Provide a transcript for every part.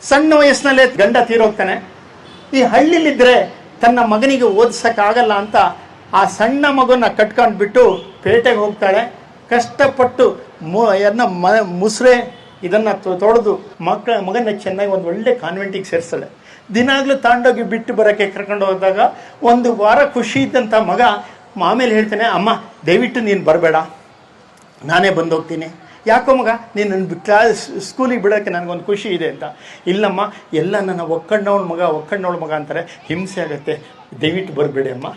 ಸಣ್ಣ ವಯಸ್ಸಿನಲ್ಲೇ ಗಂಡ ತೀರೋಗ್ತಾನೆ. ಈ ಹಳ್ಳಿಲಿದ್ರೆ ತನ್ನ ಮಗನಿಗೆ ಓದಿಸೋಕ್ಕಾಗಲ್ಲ ಅಂತ ಆ ಸಣ್ಣ ಮಗನ ಕಟ್ಕೊಂಡ್ಬಿಟ್ಟು ಪೇಟೆಗೆ ಹೋಗ್ತಾಳೆ. ಕಷ್ಟಪಟ್ಟು ಮುಸ್ರೆ ಇದನ್ನು ತೊಳೆದು ಮಗನ ಚೆನ್ನಾಗಿ ಒಂದು ಒಳ್ಳೆ ಕಾನ್ವೆಂಟಿಗೆ ಸೇರಿಸ್ತಾಳೆ. ದಿನಾಗ್ಲೂ ತಾಂಡೋಗಿ ಬಿಟ್ಟು ಬರೋಕ್ಕೆ ಕರ್ಕೊಂಡು ಹೋದಾಗ ಒಂದು ವಾರ ಖುಷಿ ಇದ್ದಂಥ ಮಗ ಆಮೇಲೆ ಹೇಳ್ತಾನೆ, ಅಮ್ಮ ದಯವಿಟ್ಟು ನೀನು ಬರಬೇಡ, ನಾನೇ ಬಂದೋಗ್ತೀನಿ. ಯಾಕೋ ಮಗ, ನೀನು ನನ್ನ ಸ್ಕೂಲಿಗೆ ಬಿಡೋಕ್ಕೆ ನನಗೊಂದು ಖುಷಿ ಇದೆ ಅಂತ. ಇಲ್ಲಮ್ಮ, ಎಲ್ಲ ನನ್ನ ಒಕ್ಕಣ್ಣವಳ ಮಗ ಅಂತಾರೆ, ಹಿಂಸೆ ಆಗುತ್ತೆ, ದಯವಿಟ್ಟು ಬರಬೇಡಿ ಅಮ್ಮ.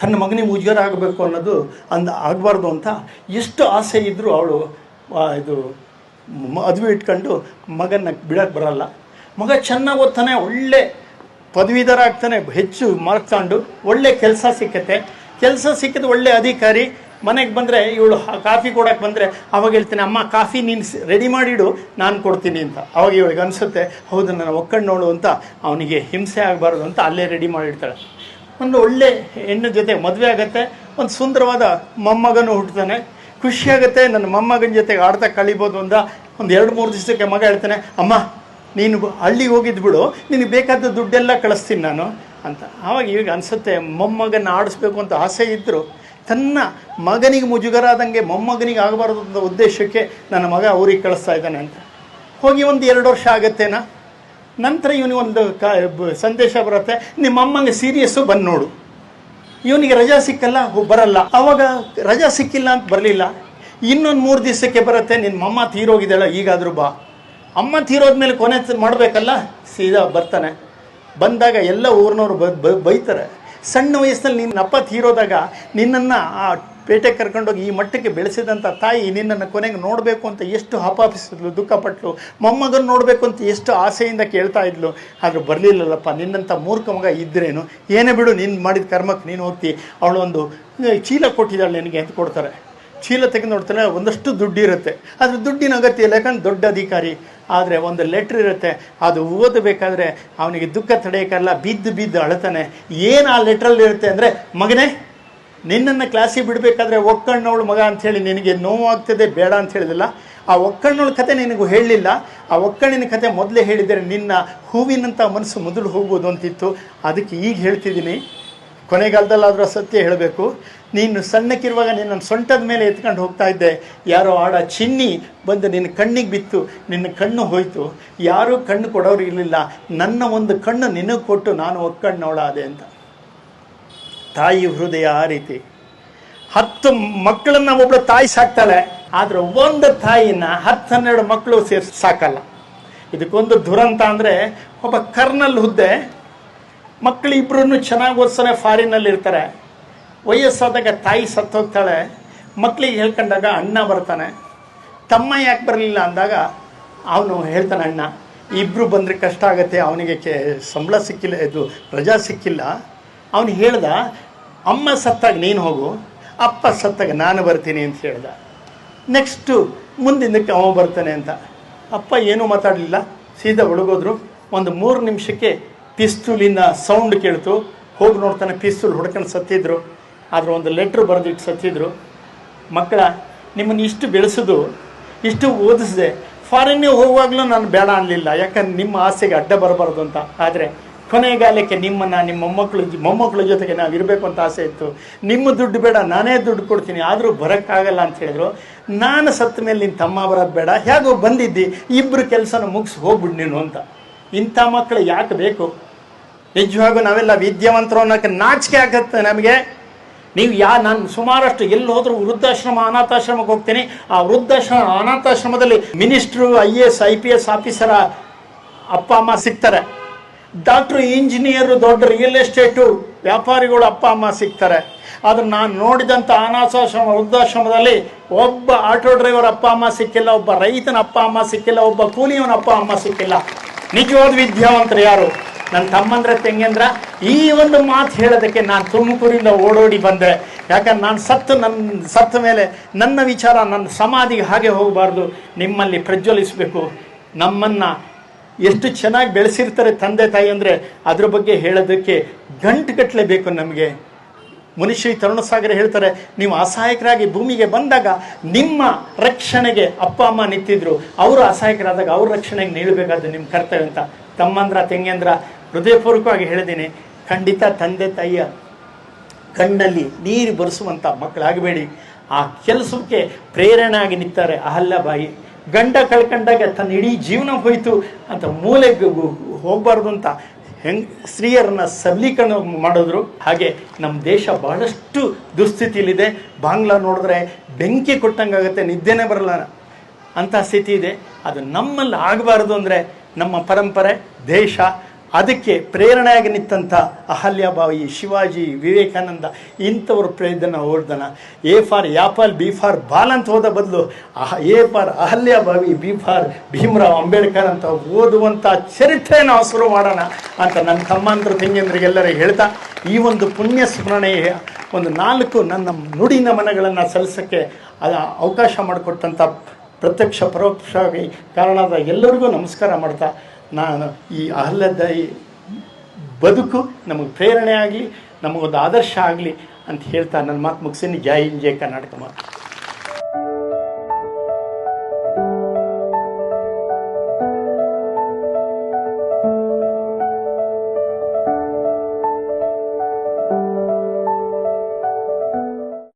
ತನ್ನ ಮಗನಿಗೆ ಮುಜುಗರ ಆಗಬೇಕು ಅನ್ನೋದು ಆಗಬಾರ್ದು ಅಂತ ಎಷ್ಟು ಆಸೆ ಇದ್ದರೂ ಅವಳು ಇದು ಮದುವೆ ಇಟ್ಕೊಂಡು ಮಗನ ಬಿಡೋಕ್ಕೆ ಬರಲ್ಲ. ಮಗ ಚೆನ್ನಾಗಿ ಓದ್ತಾನೆ, ಒಳ್ಳೆ ಪದವೀಧರ ಆಗ್ತಾನೆ, ಹೆಚ್ಚು ಮಾರ್ಕ್ ತಗೊಂಡು ಒಳ್ಳೆ ಕೆಲಸ ಸಿಕ್ಕತ್ತೆ, ಒಳ್ಳೆ ಅಧಿಕಾರಿ. ಮನೆಗೆ ಬಂದರೆ ಇವಳು ಕಾಫಿ ಕೊಡೋಕ್ಕೆ ಬಂದರೆ ಅವಾಗ ಹೇಳ್ತೇನೆ, ಅಮ್ಮ ಕಾಫಿ ನೀನು ರೆಡಿ ಮಾಡಿಡು, ನಾನು ಕೊಡ್ತೀನಿ ಅಂತ. ಅವಾಗ ಇವಳಿಗೆ ಅನಿಸುತ್ತೆ, ಹೌದು ನನ್ನ ಒಕ್ಕಣ್ಣವಳು ಅಂತ, ಅವನಿಗೆ ಹಿಂಸೆ ಆಗಬಾರ್ದು ಅಂತ ಅಲ್ಲೇ ರೆಡಿ ಮಾಡಿರ್ತಾಳೆ. ಒಂದು ಒಳ್ಳೆ ಹೆಣ್ಣು ಜೊತೆ ಮದುವೆ ಆಗುತ್ತೆ, ಒಂದು ಸುಂದರವಾದ ಮೊಮ್ಮಗನೂ ಹುಟ್ಟುತ್ತಾನೆ. ಖುಷಿಯಾಗುತ್ತೆ, ನನ್ನ ಮೊಮ್ಮಗನ ಜೊತೆಗೆ ಆಡ್ತಾ ಕಳಿಬೋದು ಅಂತ. ಒಂದು 2-3 ದಿವಸಕ್ಕೆ ಮಗ ಹೇಳ್ತಾನೆ, ಅಮ್ಮ ನೀನು ಹಳ್ಳಿಗೆ ಹೋಗಿದ್ದು ಬಿಡು, ನಿನಗೆ ಬೇಕಾದ ದುಡ್ಡೆಲ್ಲ ಕಳಿಸ್ತೀನಿ ನಾನು ಅಂತ. ಆವಾಗ ಈಗ ಅನಿಸುತ್ತೆ, ಮೊಮ್ಮಗನ ಆಡಿಸ್ಬೇಕು ಅಂತ ಆಸೆ ಇದ್ದರು ತನ್ನ ಮಗನಿಗೆ ಮುಜುಗರ ಆದಂಗೆ ಮೊಮ್ಮಗನಿಗೆ ಆಗಬಾರ್ದು ಅಂತ ಉದ್ದೇಶಕ್ಕೆ ನನ್ನ ಮಗ ಊರಿಗೆ ಕಳಿಸ್ತಾ ಇದ್ದಾನೆ ಅಂತ. ಹೋಗಿ ಒಂದು 2 ವರ್ಷ ಆಗುತ್ತೇನಾ. ನಂತರ ಇವನಿಗೊಂದು ಸಂದೇಶ ಬರುತ್ತೆ, ನಿಮ್ಮ ಅಮ್ಮಂಗೆ ಸೀರಿಯಸ್ಸು ಬಂದು ನೋಡು. ಇವನಿಗೆ ರಜಾ ಸಿಕ್ಕಲ್ಲ, ಬರಲ್ಲ. ಆವಾಗ ರಜಾ ಸಿಕ್ಕಿಲ್ಲ ಅಂತ ಬರಲಿಲ್ಲ. ಇನ್ನೊಂದು 3 ದಿವಸಕ್ಕೆ ಬರುತ್ತೆ, ನಿನ್ನ ಅಮ್ಮ ತೀರೋಗಿದ್ದಾಳೆ, ಈಗಾದರೂ ಬಾ. ಅಮ್ಮ ತೀರೋದ್ಮೇಲೆ ಕೊನೆ ಮಾಡಬೇಕಲ್ಲ, ಸೀದಾ ಬರ್ತಾನೆ. ಬಂದಾಗ ಎಲ್ಲ ಊರಿನವರು ಬೈತಾರೆ. ಸಣ್ಣ ವಯಸ್ಸಿನಲ್ಲಿ ನಿನ್ನ ಅಪ್ಪ ತೀರೋದಾಗ ನಿನ್ನನ್ನು ಆ ಪೇಟೆಗೆ ಕರ್ಕೊಂಡೋಗಿ ಈ ಮಟ್ಟಕ್ಕೆ ಬೆಳೆಸಿದಂಥ ತಾಯಿ ನಿನ್ನನ್ನು ಕೊನೆಗೆ ನೋಡಬೇಕು ಅಂತ ಎಷ್ಟು ಹಪಾಪಿಸಿದ್ಲು, ದುಃಖಪಟ್ಟಳು. ಮೊಮ್ಮಗನ ನೋಡಬೇಕು ಅಂತ ಎಷ್ಟು ಆಸೆಯಿಂದ ಕೇಳ್ತಾ ಇದ್ಲು. ಆದರೂ ಬರಲಿಲ್ಲಲ್ಲಪ್ಪ, ನಿನ್ನಂಥ ಮೂರ್ಖ ಮಗ ಇದ್ರೇನು, ಏನೇ ಬಿಡು, ನೀನು ಮಾಡಿದ ಕರ್ಮಕ್ಕೆ ನೀನು ಹೋಗ್ತಿ. ಅವಳು ಒಂದು ಚೀಲ ಕೊಟ್ಟಿದ್ದಾಳೆ ನಿನಗೆ ಅಂತ ಕೊಡ್ತಾರೆ. ಚೀಲ ತೆಗೆದು ನೋಡ್ತಾನೆ, ಒಂದಷ್ಟು ದುಡ್ಡು ಇರುತ್ತೆ. ಆದರೆ ದುಡ್ಡಿನ ಅಗತ್ಯ ಇಲ್ಲ, ಯಾಕಂದ್ರೆ ದೊಡ್ಡ ಅಧಿಕಾರಿ. ಆದರೆ ಒಂದು ಲೆಟ್ರ್ ಇರುತ್ತೆ, ಅದು ಓದಬೇಕಾದ್ರೆ ಅವನಿಗೆ ದುಃಖ ತಡೆಯೋಕ್ಕಲ್ಲ, ಬಿದ್ದು ಅಳ್ತಾನೆ. ಏನು ಆ ಲೆಟ್ರಲ್ಲಿ ಇರುತ್ತೆ ಅಂದರೆ, ಮಗನೇ ನಿನ್ನನ್ನು ಕ್ಲಾಸಿಗೆ ಬಿಡಬೇಕಾದ್ರೆ ಒಕ್ಕಣ್ಣವಳು ಮಗ ಅಂಥೇಳಿ ನಿನಗೆ ನೋವಾಗ್ತದೆ, ಬೇಡ ಅಂತ ಹೇಳಿದಿಲ್ಲ. ಆ ಒಕ್ಕಣ್ಣವಳ ಕತೆ ನಿನಗೂ ಹೇಳಲಿಲ್ಲ. ಆ ಒಕ್ಕಣ್ಣಿನ ಕತೆ ಮೊದಲೇ ಹೇಳಿದರೆ ನಿನ್ನ ಹೂವಿನಂಥ ಮನಸ್ಸು ಮೊದಲು ಹೋಗ್ಬೋದು ಅಂತಿತ್ತು. ಅದಕ್ಕೆ ಈಗ ಹೇಳ್ತಿದ್ದೀನಿ, ಕೊನೆಗಾಲದಲ್ಲಾದರೂ ಸತ್ಯ ಹೇಳಬೇಕು. ನೀನು ಸಣ್ಣಕ್ಕಿರುವಾಗ ನಿನ್ನನ್ನು ಸೊಂಟದ ಮೇಲೆ ಎತ್ಕೊಂಡು ಹೋಗ್ತಾ ಇದ್ದೆ, ಯಾರೋ ಆಡ ಚಿನ್ನಿ ಬಂದು ನಿನ್ನ ಕಣ್ಣಿಗೆ ಬಿತ್ತು, ನಿನ್ನ ಕಣ್ಣು ಹೋಯಿತು. ಯಾರೂ ಕಣ್ಣು ಕೊಡೋರು ಇರಲಿಲ್ಲ, ನನ್ನ ಒಂದು ಕಣ್ಣು ನಿನಗೆ ಕೊಟ್ಟು ನಾನು ಒಕ್ಕಣ್ಣವಳಾದೆ ಅಂತ. ತಾಯಿ ಹೃದಯ ಆ ರೀತಿ. 10 ಮಕ್ಕಳನ್ನು ಒಬ್ಬಳು ತಾಯಿ ಸಾಕ್ತಾಳೆ, ಆದರೆ ಒಂದು ತಾಯಿನ 10-12 ಮಕ್ಕಳು ಸೇರಿಸಿ ಸಾಕಲ್ಲ. ಇದಕ್ಕೊಂದು ದುರಂತ ಅಂದರೆ, ಒಬ್ಬ ಕರ್ನಲ್ ಹುದ್ದೆ, ಮಕ್ಕಳು ಇಬ್ಬರನ್ನು ಚೆನ್ನಾಗಿ ಓದಿಸ್ತಾನೆ, ಫಾರಿನಲ್ಲಿ ಇರ್ತಾರೆ. ವಯಸ್ಸಾದಾಗ ತಾಯಿ ಸತ್ತೋಗ್ತಾಳೆ. ಮಕ್ಕಳಿಗೆ ಹೇಳ್ಕೊಂಡಾಗ ಅಣ್ಣ ಬರ್ತಾನೆ. ತಮ್ಮ ಯಾಕೆ ಬರಲಿಲ್ಲ ಅಂದಾಗ ಅವನು ಹೇಳ್ತಾನೆ, ಅಣ್ಣ ಇಬ್ಬರು ಬಂದರೆ ಕಷ್ಟ ಆಗುತ್ತೆ, ಅವನಿಗೆ ಸಂಬಳ ಸಿಕ್ಕಿಲ್ಲ, ಇದು ರಜಾ ಸಿಕ್ಕಿಲ್ಲ. ಅವನು ಹೇಳ್ದ, ಅಮ್ಮ ಸತ್ತಾಗ ನೀನು ಹೋಗು, ಅಪ್ಪ ಸತ್ತಾಗ ನಾನು ಬರ್ತೀನಿ ಅಂತ ಹೇಳ್ದ. ನೆಕ್ಸ್ಟು ಮುಂದಿನಕ್ಕೆ ಅವ ಬರ್ತಾನೆ ಅಂತ. ಅಪ್ಪ ಏನೂ ಮಾತಾಡಲಿಲ್ಲ, ಸೀದಾ ಒಳಗೋದ್ರು. ಒಂದು 3 ನಿಮಿಷಕ್ಕೆ ಪಿಸ್ತೂಲಿನ ಸೌಂಡ್ ಕೇಳ್ತು. ಹೋಗಿ ನೋಡ್ತಾನೆ, ಪಿಸ್ತೂಲ್ ಹೊಡ್ಕೊಂಡು ಸತ್ತಿದ್ರು. ಆದರೆ ಒಂದು ಲೆಟ್ರ್ ಬರೆದಿಟ್ಟು ಸತ್ತಿದ್ರು. ಮಕ್ಕಳ, ನಿಮ್ಮನ್ನು ಇಷ್ಟು ಬೆಳೆಸೋದು, ಇಷ್ಟು ಓದಿಸಿದೆ, ಫಾರಿನ್ನಿಗೆ ಹೋಗುವಾಗಲೂ ನಾನು ಬೇಡ ಅನ್ನಲಿಲ್ಲ, ಯಾಕಂದ್ರೆ ನಿಮ್ಮ ಆಸೆಗೆ ಅಡ್ಡ ಬರಬಾರ್ದು ಅಂತ. ಆದರೆ ಕೊನೆಗಾಲಕ್ಕೆ ನಿಮ್ಮನ್ನು ನಿಮ್ಮ ಮೊಮ್ಮಕ್ಕಳ ಜೊತೆಗೆ ನಾವು ಇರಬೇಕು ಅಂತ ಆಸೆ ಇತ್ತು. ನಿಮ್ಮ ದುಡ್ಡು ಬೇಡ, ನಾನೇ ದುಡ್ಡು ಕೊಡ್ತೀನಿ, ಆದರೂ ಬರೋಕ್ಕಾಗಲ್ಲ ಅಂತ ಹೇಳಿದ್ರು. ನಾನು ಸತ್ತ ಮೇಲೆ ನಿನ್ನ ತಮ್ಮ ಬರೋದು ಬೇಡ, ಹೇಗೋ ಬಂದಿದ್ದಿ, ಇಬ್ಬರು ಕೆಲಸನ ಮುಗಿಸಿ ಹೋಗ್ಬಿಡು ನೀನು ಅಂತ. ಇಂಥ ಮಕ್ಕಳು ಯಾಕೆ ಬೇಕು? ನಿಜವಾಗೂ ನಾವೆಲ್ಲ ವಿದ್ಯಾವಂತರು ಅನ್ನೋಕ್ಕೆ ನಾಚಿಕೆ ಆಗತ್ತೆ ನಮಗೆ. ನೀವು ನಾನು ಸುಮಾರಷ್ಟು ಎಲ್ಲಿ ಹೋದರೂ ವೃದ್ಧಾಶ್ರಮ, ಅನಾಥಾಶ್ರಮಕ್ಕೆ ಹೋಗ್ತೀನಿ. ಆ ವೃದ್ಧಾಶ್ರಮ, ಅನಾಥಾಶ್ರಮದಲ್ಲಿ ಮಿನಿಸ್ಟ್ರು, IAS IPS ಆಫೀಸರ ಅಪ್ಪ ಅಮ್ಮ ಸಿಗ್ತಾರೆ. ಡಾಕ್ಟ್ರು, ಇಂಜಿನಿಯರು, ದೊಡ್ಡ ರಿಯಲ್ ಎಸ್ಟೇಟು ವ್ಯಾಪಾರಿಗಳು ಅಪ್ಪ ಅಮ್ಮ ಸಿಗ್ತಾರೆ. ಆದರೆ ನಾನು ನೋಡಿದಂಥ ಅನಾಥಾಶ್ರಮ, ವೃದ್ಧಾಶ್ರಮದಲ್ಲಿ ಒಬ್ಬ ಆಟೋ ಡ್ರೈವರ್ ಅಪ್ಪ ಅಮ್ಮ ಸಿಕ್ಕಿಲ್ಲ, ಒಬ್ಬ ರೈತನ ಅಪ್ಪ ಅಮ್ಮ ಸಿಕ್ಕಿಲ್ಲ, ಒಬ್ಬ ಕೂಲಿಯವನ ಅಪ್ಪ ಅಮ್ಮ ಸಿಕ್ಕಿಲ್ಲ. ನಿಜವಾದ ವಿದ್ಯಾವಂತರು ಯಾರು? ನನ್ನ ತಮ್ಮಂದ್ರೆ ತೆಂಗಂದ್ರ. ಈ ಒಂದು ಮಾತು ಹೇಳೋದಕ್ಕೆ ನಾನು ತುಮಕೂರಿಂದ ಓಡೋಡಿ ಬಂದೆ. ಯಾಕಂದ್ರೆ ನಾನು ಸತ್ತ ಮೇಲೆ ನನ್ನ ವಿಚಾರ ನನ್ನ ಸಮಾಧಿಗೆ ಹಾಗೆ ಹೋಗಬಾರ್ದು, ನಿಮ್ಮಲ್ಲಿ ಪ್ರಜ್ವಲಿಸಬೇಕು. ನಮ್ಮನ್ನು ಎಷ್ಟು ಚೆನ್ನಾಗಿ ಬೆಳೆಸಿರ್ತಾರೆ ತಂದೆ ತಾಯಿ ಅಂದರೆ ಅದ್ರ ಬಗ್ಗೆ ಹೇಳೋದಕ್ಕೆ ಗಂಟುಗಟ್ಟಲೆ ಬೇಕು ನಮಗೆ. ಮುನಿಶ್ರೀ ತರುಣಸಾಗರ ಹೇಳ್ತಾರೆ, ನೀವು ಅಸಹಾಯಕರಾಗಿ ಭೂಮಿಗೆ ಬಂದಾಗ ನಿಮ್ಮ ರಕ್ಷಣೆಗೆ ಅಪ್ಪ ಅಮ್ಮ ನಿಂತಿದ್ರು, ಅವರು ಅಸಹಾಯಕರಾದಾಗ ಅವ್ರ ರಕ್ಷಣೆಗೆ ನೀಡಬೇಕಾದ್ದು ನಿಮ್ಮ ಕರ್ತವ್ಯ ಅಂತ. ತಮ್ಮಂದ್ರ ತಂಗಿಯಂದ್ರ ಹೃದಯಪೂರ್ವಕವಾಗಿ ಹೇಳಿದ್ದೀನಿ, ಖಂಡಿತ ತಂದೆ ತಾಯಿಯ ಕಣ್ಣಲ್ಲಿ ನೀರು ಬರೆಸುವಂಥ ಮಕ್ಕಳಾಗಬೇಡಿ. ಆ ಕೆಲಸಕ್ಕೆ ಪ್ರೇರಣೆ ಆಗಿ ನಿಂತಾರೆ ಅಹಲ್ಯಾಬಾಯಿ. ಗಂಡ ಕಳ್ಕೊಂಡಾಗ ತನ್ನ ಇಡೀ ಜೀವನ ಹೋಯಿತು ಅಂತ ಮೂಲೆಗೆ ಹೋಗಬಾರ್ದು ಅಂತ ಸ್ತ್ರೀಯರನ್ನ ಸಬಲೀಕರಣ ಮಾಡಿದ್ರು. ಹಾಗೆ ನಮ್ಮ ದೇಶ ಬಹಳಷ್ಟು ದುಸ್ಥಿತಿಯಲ್ಲಿದೆ. ಬಾಂಗ್ಲಾ ನೋಡಿದ್ರೆ ಬೆಂಕಿ ಕೊಟ್ಟಂಗಾಗತ್ತೆ, ನಿದ್ದೆನೇ ಬರಲ್ಲ ಅಂಥ ಸ್ಥಿತಿ ಇದೆ. ಅದು ನಮ್ಮಲ್ಲಿ ಆಗಬಾರ್ದು ಅಂದರೆ ನಮ್ಮ ಪರಂಪರೆ, ದೇಶ, ಅದಕ್ಕೆ ಪ್ರೇರಣೆಯಾಗಿ ನಿಂತಂಥ ಅಹಲ್ಯಾಬಾಯಿ, ಶಿವಾಜಿ, ವಿವೇಕಾನಂದ ಇಂಥವ್ರ ಇದನ್ನು ಓದ್ದನ. A for apple, B for ball ಅಂತ ಹೋದ ಬದಲು A for Ahalyabai, B for Bhimrao Ambedkar ಅಂತ ಓದುವಂಥ ಚರಿತ್ರೆ ನಾವು ಶುರು ಮಾಡೋಣ ಅಂತ ನನ್ನ ತಮ್ಮಂದರು ತಂಗಿಯಂದ್ರಿಗೆಲ್ಲರಿಗೂ ಹೇಳ್ತಾ, ಈ ಒಂದು ಪುಣ್ಯ ಸ್ಮರಣೆಯ ಒಂದು 4 ನನ್ನ ನುಡಿ ನಮನಗಳನ್ನು ಸಲ್ಲಿಸೋಕ್ಕೆ ಅವಕಾಶ ಮಾಡಿಕೊಟ್ಟಂಥ ಪ್ರತ್ಯಕ್ಷ ಪರೋಕ್ಷವಾಗಿ ಕಾರಣದ ಎಲ್ಲರಿಗೂ ನಮಸ್ಕಾರ ಮಾಡ್ತಾ, ನಾನು ಈ ಅಹಲ್ಯಾಬಾಯಿ ಬದುಕು ನಮಗೆ ಪ್ರೇರಣೆ ಆಗಲಿ, ನಮಗೊಂದು ಆದರ್ಶ ಆಗಲಿ ಅಂತ ಹೇಳ್ತಾ ನನ್ನ ಮಾತು ಮುಗಿಸ್ತೀನಿ. ಜೈ ಹಿಂದ್, ಜೈ ಕರ್ನಾಟಕ ಮಾತು.